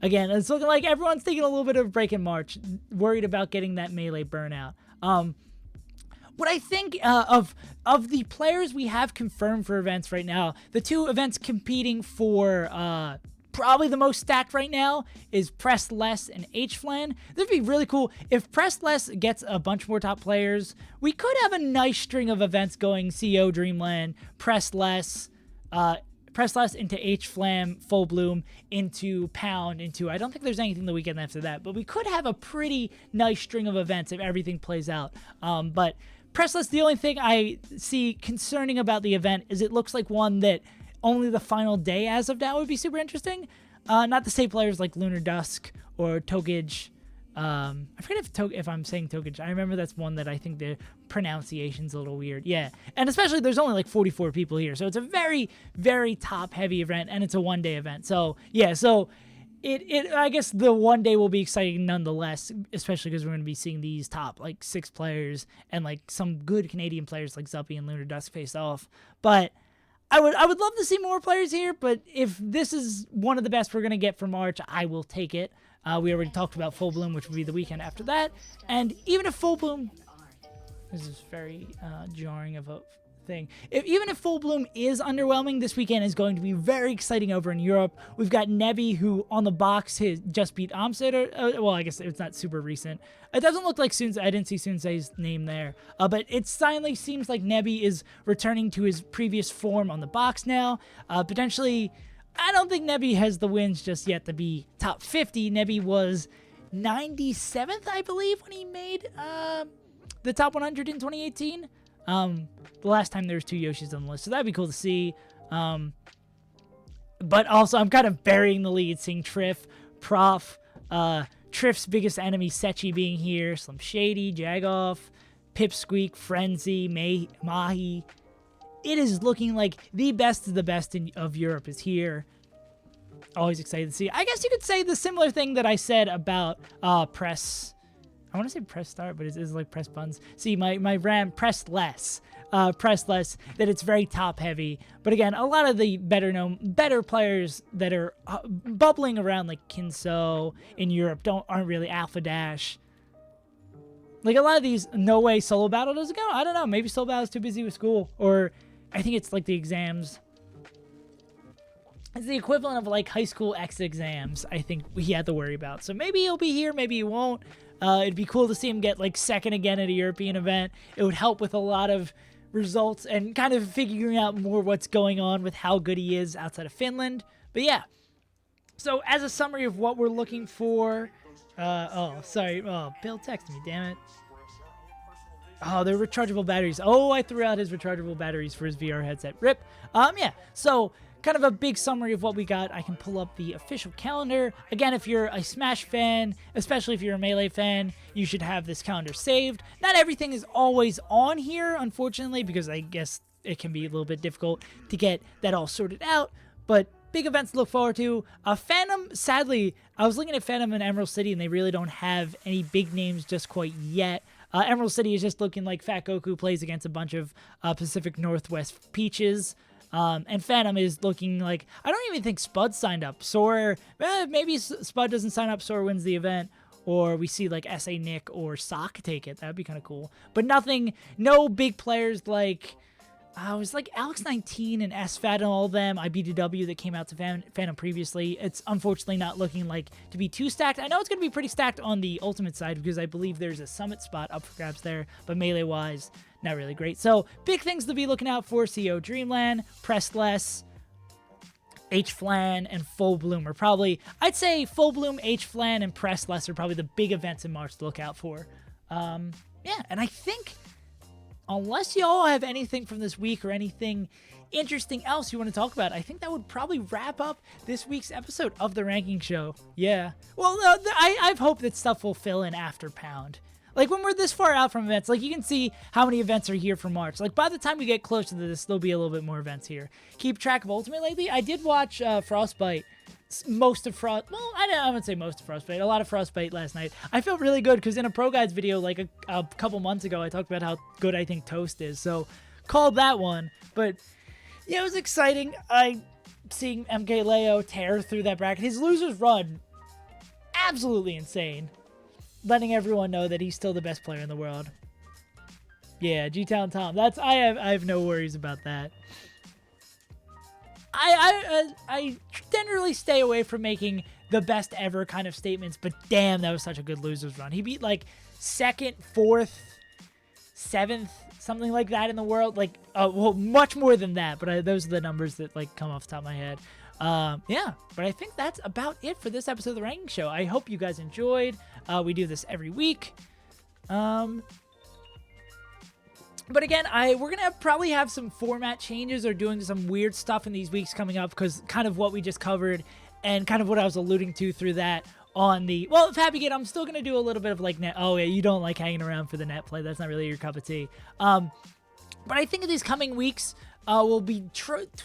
Speaker 1: again, it's looking like everyone's taking a little bit of a break in March, worried about getting that Melee burnout. What I think of the players we have confirmed for events right now, the two events competing for probably the most stacked right now is Press Less and H-Flan. This would be really cool. If Press Less gets a bunch more top players, we could have a nice string of events going CO Dreamland, Press Less into H-Flam, Full Bloom, into Pound, into... I don't think there's anything the weekend after that, but we could have a pretty nice string of events if everything plays out. But Press Less, the only thing I see concerning about the event is it looks like one that only the final day as of now would be super interesting. Not to say players like Lunar Dusk or Togage. I forget if I'm saying Togage. I remember that's one that I think the pronunciation's a little weird. Yeah, and especially there's only like 44 people here, so it's a very, very top-heavy event, and it's a one-day event. So yeah, I guess the one day will be exciting nonetheless, especially because we're going to be seeing these top like 6 players and like some good Canadian players like Zuppy and Lunar Dusk face off. But I would love to see more players here, but if this is one of the best we're going to get for March, I will take it. We already talked about Full Bloom, which would be the weekend after that. And even if Full Bloom... This is very jarring of a thing. Even if Full Bloom is underwhelming, this weekend is going to be very exciting over in Europe. We've got Nebby, who on the box has just beat Amsterdam. Well, I guess it's not super recent. It doesn't look like Soonsei. I didn't see Soonsei's name there. But it finally seems like Nebby is returning to his previous form on the box now. Potentially, I don't think Nebby has the wins just yet to be top 50. Nebby was 97th, I believe, when he made the top 100 in 2018. The last time there was 2 Yoshis on the list, so that'd be cool to see. But also, I'm kind of burying the lead, seeing Triff, Prof, Triff's biggest enemy, Sechi, being here, Slim Shady, Jagoff, Pipsqueak, Frenzy, Mahi. It is looking like the best of the best of Europe is here. Always excited to see. I guess you could say the similar thing that I said about press. I want to say press start, but it's like press buttons. See, my RAM pressed less. That it's very top heavy. But again, a lot of the better players that are bubbling around like Kinso in Europe aren't really Alpha Dash. Like a lot of these, no way solo battle doesn't go. I don't know. Maybe solo battle is too busy with school, or I think it's like the exams. It's the equivalent of like high school exit exams. I think he had to worry about. So maybe he'll be here, maybe he won't. It'd be cool to see him get like second again at a European event. It would help with a lot of results and kind of figuring out more what's going on with how good he is outside of Finland. But yeah, so as a summary of what we're looking for, Bill texted me, damn it. Oh, they're rechargeable batteries. Oh, I threw out his rechargeable batteries for his VR headset. Rip. Yeah, so kind of a big summary of what we got. I can pull up the official calendar. Again, if you're a Smash fan, especially if you're a Melee fan, you should have this calendar saved. Not everything is always on here, unfortunately, because I guess it can be a little bit difficult to get that all sorted out, but big events to look forward to. Phantom, sadly, I was looking at Phantom and Emerald City, and they really don't have any big names just quite yet. Emerald City is just looking like Fat Goku plays against a bunch of Pacific Northwest Peaches. And Phantom is looking like, I don't even think Spud signed up. Sora, maybe Spud doesn't sign up, Sora wins the event, or we see like S.A. Nick or Sock take it. That'd be kind of cool. But no big players like, it was like Alex19 and SFAT and all of them, IBDW that came out to Phantom previously. It's unfortunately not looking like to be too stacked. I know it's going to be pretty stacked on the Ultimate side because I believe there's a Summit spot up for grabs there, but Melee-wise, not really great. So, big things to be looking out for. CO Dreamland, Pressless, H-Flan, and Full Bloom are probably, I'd say Full Bloom, H-Flan, and Pressless are probably the big events in March to look out for. Yeah, and I think, unless y'all have anything from this week or anything interesting else you want to talk about, I think that would probably wrap up this week's episode of The Ranking Show. Yeah. Well, I've hoped that stuff will fill in after Pound. Like, when we're this far out from events, like, you can see how many events are here for March. Like, by the time we get closer to this, there'll be a little bit more events here. Keep track of Ultimate lately. I did watch Frostbite. Most of Frostbite. Well, I wouldn't say most of Frostbite. A lot of Frostbite last night. I felt really good because in a Pro Guides video, like, a couple months ago, I talked about how good I think Toast is. So, called that one. But, yeah, it was exciting. Seeing MK Leo tear through that bracket. His losers run, absolutely insane. Letting everyone know that he's still the best player in the world. Yeah, G-Town Tom. I have no worries about that. I generally stay away from making the best ever kind of statements, but damn, that was such a good losers run. He beat like 2nd, 4th, 7th, something like that in the world. Like, well, much more than that, but those are the numbers that like come off the top of my head. Yeah, but I think that's about it for this episode of The Ranking Show. I hope you guys enjoyed. We do this every week. But again, we're going to probably have some format changes or doing some weird stuff in these weeks coming up because kind of what we just covered and kind of what I was alluding to through that on the... Well, Happy Kid, I'm still going to do a little bit of like net... Oh, yeah, you don't like hanging around for the net play. That's not really your cup of tea. But I think in these coming weeks... we'll be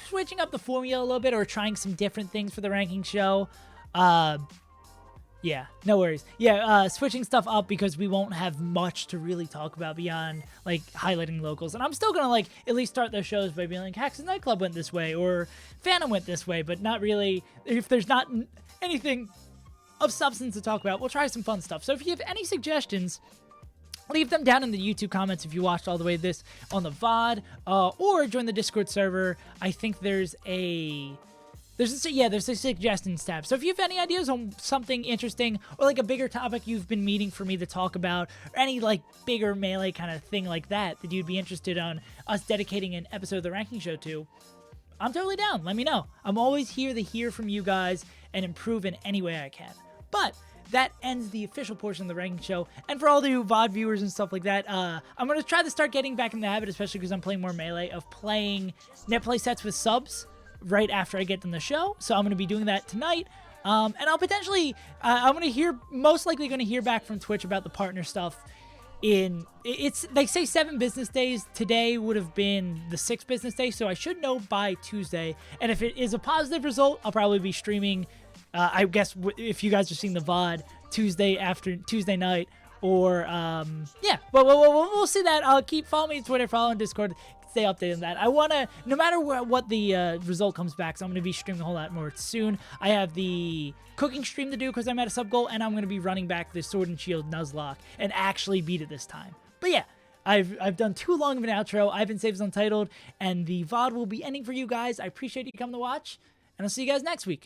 Speaker 1: switching up the formula a little bit or trying some different things for the ranking show. Yeah, no worries. Yeah, switching stuff up because we won't have much to really talk about beyond, like, highlighting locals. And I'm still going to, like, at least start those shows by being like, Hax's Nightclub went this way or Phantom went this way, but not really, if there's not anything of substance to talk about. We'll try some fun stuff. So if you have any suggestions, leave them down in the YouTube comments if you watched all the way this on the VOD, or join the Discord server. I think there's a suggestions tab. So if you have any ideas on something interesting or like a bigger topic you've been meaning for me to talk about, or any like bigger Melee kind of thing like that you'd be interested on us dedicating an episode of the ranking show to, I'm totally down. Let me know. I'm always here to hear from you guys and improve in any way I can. But that ends the official portion of the ranking show. And for all the VOD viewers and stuff like that, I'm going to try to start getting back in the habit, especially because I'm playing more Melee, of playing net play sets with subs right after I get them the show. So I'm going to be doing that tonight. And I'll potentially, most likely going to hear back from Twitch about the partner stuff they say 7 business days. Today would have been the 6th business day, so I should know by Tuesday. And if it is a positive result, I'll probably be streaming, I guess if you guys are seeing the VOD, Tuesday night, or, yeah, we'll see that. I'll keep following me on Twitter, following Discord, stay updated on that. I want to, no matter what the result comes back, so I'm going to be streaming a whole lot more soon. I have the cooking stream to do because I'm at a sub goal, and I'm going to be running back the Sword and Shield Nuzlocke and actually beat it this time. But yeah, I've done too long of an outro. I've been SaveAsUntitled, and the VOD will be ending for you guys. I appreciate you coming to watch, and I'll see you guys next week.